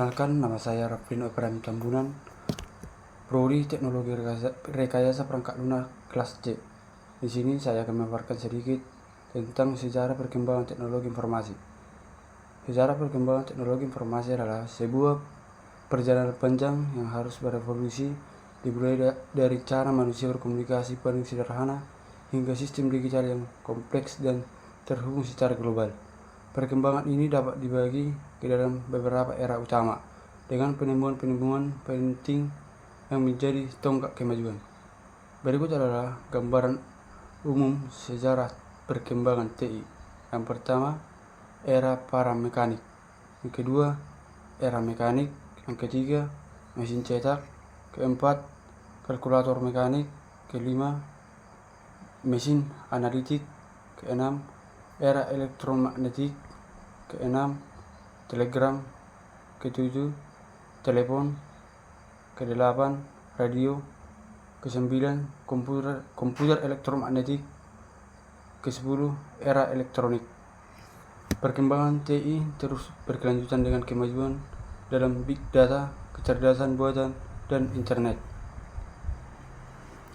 Perkenalkan, nama saya Raflin Ibrahim Tambunan, Prodi Teknologi Rekayasa Perangkat Lunak kelas C. Di sini saya akan memaparkan sedikit tentang sejarah perkembangan teknologi informasi. Sejarah perkembangan teknologi informasi adalah sebuah perjalanan panjang yang harus berevolusi, dimulai dari cara manusia berkomunikasi paling sederhana hingga sistem digital yang kompleks dan terhubung secara global. Perkembangan ini dapat dibagi ke dalam beberapa era utama, dengan penemuan-penemuan penting yang menjadi tonggak kemajuan. Berikut adalah gambaran umum sejarah perkembangan TI. Yang pertama, era para mekanik. Yang kedua, era mekanik. Yang ketiga, mesin cetak. Keempat, kalkulator mekanik. Kelima, mesin analitik. Keenam, era elektromagnetik. Keenam, telegram. Ketujuh, telepon. Kedelapan, radio. Kesembilan, komputer elektromagnetik. Kesepuluh, era elektronik. Perkembangan TI terus berkelanjutan dengan kemajuan dalam big data, kecerdasan buatan, dan internet.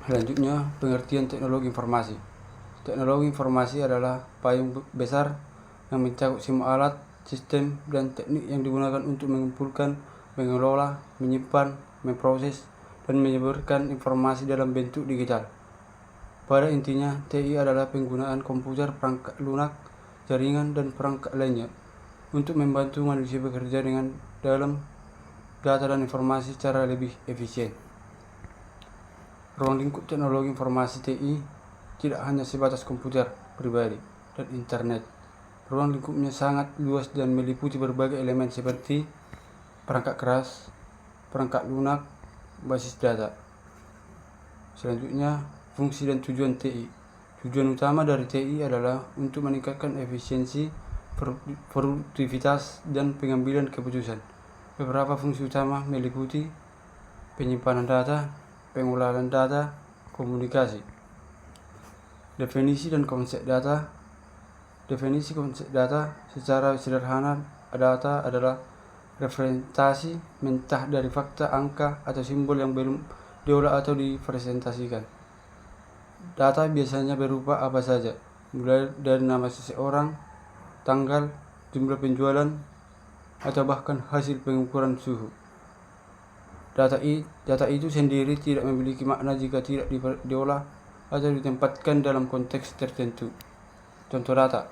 Selanjutnya, pengertian teknologi informasi. Teknologi informasi adalah payung besar yang mencakup semua alat, sistem, dan teknik yang digunakan untuk mengumpulkan, mengelola, menyimpan, memproses, dan menyebarkan informasi dalam bentuk digital. Pada intinya, TI adalah penggunaan komputer, perangkat lunak, jaringan, dan perangkat lainnya untuk membantu manusia bekerja dengan dalam data dan informasi secara lebih efisien. Ruang lingkup teknologi informasi TI tidak hanya sebatas komputer pribadi dan internet. Ruang lingkupnya sangat luas dan meliputi berbagai elemen seperti perangkat keras, perangkat lunak, basis data. Selanjutnya, fungsi dan tujuan TI. Tujuan utama dari TI adalah untuk meningkatkan efisiensi, produktivitas, dan pengambilan keputusan. Beberapa fungsi utama meliputi penyimpanan data, pengolahan data, komunikasi. Definisi dan konsep data. Definisi konsep data secara sederhana, data adalah representasi mentah dari fakta, angka, atau simbol yang belum diolah atau dipresentasikan. Data biasanya berupa apa saja, mulai dari nama seseorang, tanggal, jumlah penjualan, atau bahkan hasil pengukuran suhu. Data itu sendiri tidak memiliki makna jika tidak diolah atau ditempatkan dalam konteks tertentu. Contoh data: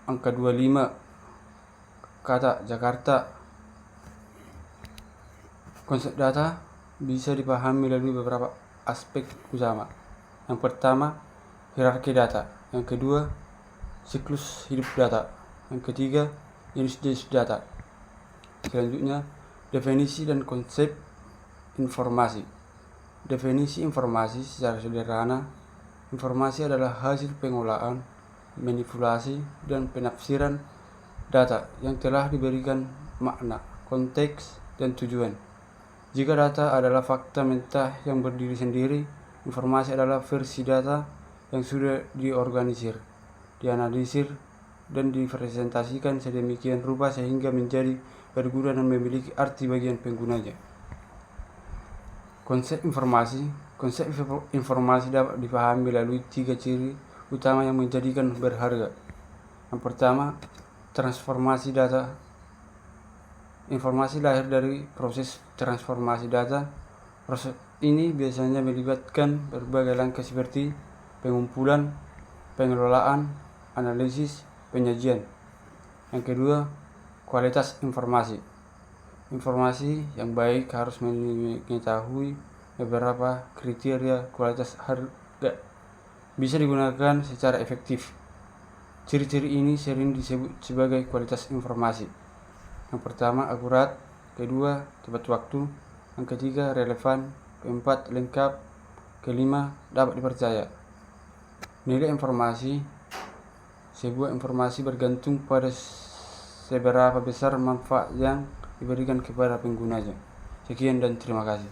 angka 25, kata Jakarta. Konsep data bisa dipahami melalui beberapa aspek utama. Yang pertama, hierarki data. Yang kedua, siklus hidup data. Yang ketiga, jenis-jenis data. Selanjutnya, definisi dan konsep informasi. Definisi informasi secara sederhana: informasi adalah hasil pengolahan, manipulasi, dan penafsiran data yang telah diberikan makna, konteks, dan tujuan. Jika data adalah fakta mentah yang berdiri sendiri, informasi adalah versi data yang sudah diorganisir, dianalisir, dan dipresentasikan sedemikian rupa sehingga menjadi berguna dan memiliki arti bagi penggunanya. Konsep informasi. Konsep informasi dapat dipahami melalui 3 ciri utama yang menjadikan berharga. Yang pertama, transformasi data. Informasi lahir dari proses transformasi data. Proses ini biasanya melibatkan berbagai langkah seperti pengumpulan, pengelolaan, analisis, penyajian. Yang kedua, kualitas informasi. Informasi yang baik harus mengetahui beberapa kriteria kualitas harga bisa digunakan secara efektif. Ciri-ciri ini sering disebut sebagai kualitas informasi. Yang pertama, akurat. Kedua, tepat waktu. Yang ketiga, relevan. Keempat, lengkap. Kelima, dapat dipercaya. Nilai informasi. Sebuah informasi bergantung pada seberapa besar manfaat yang diberikan kepada penggunanya. Sekian dan terima kasih.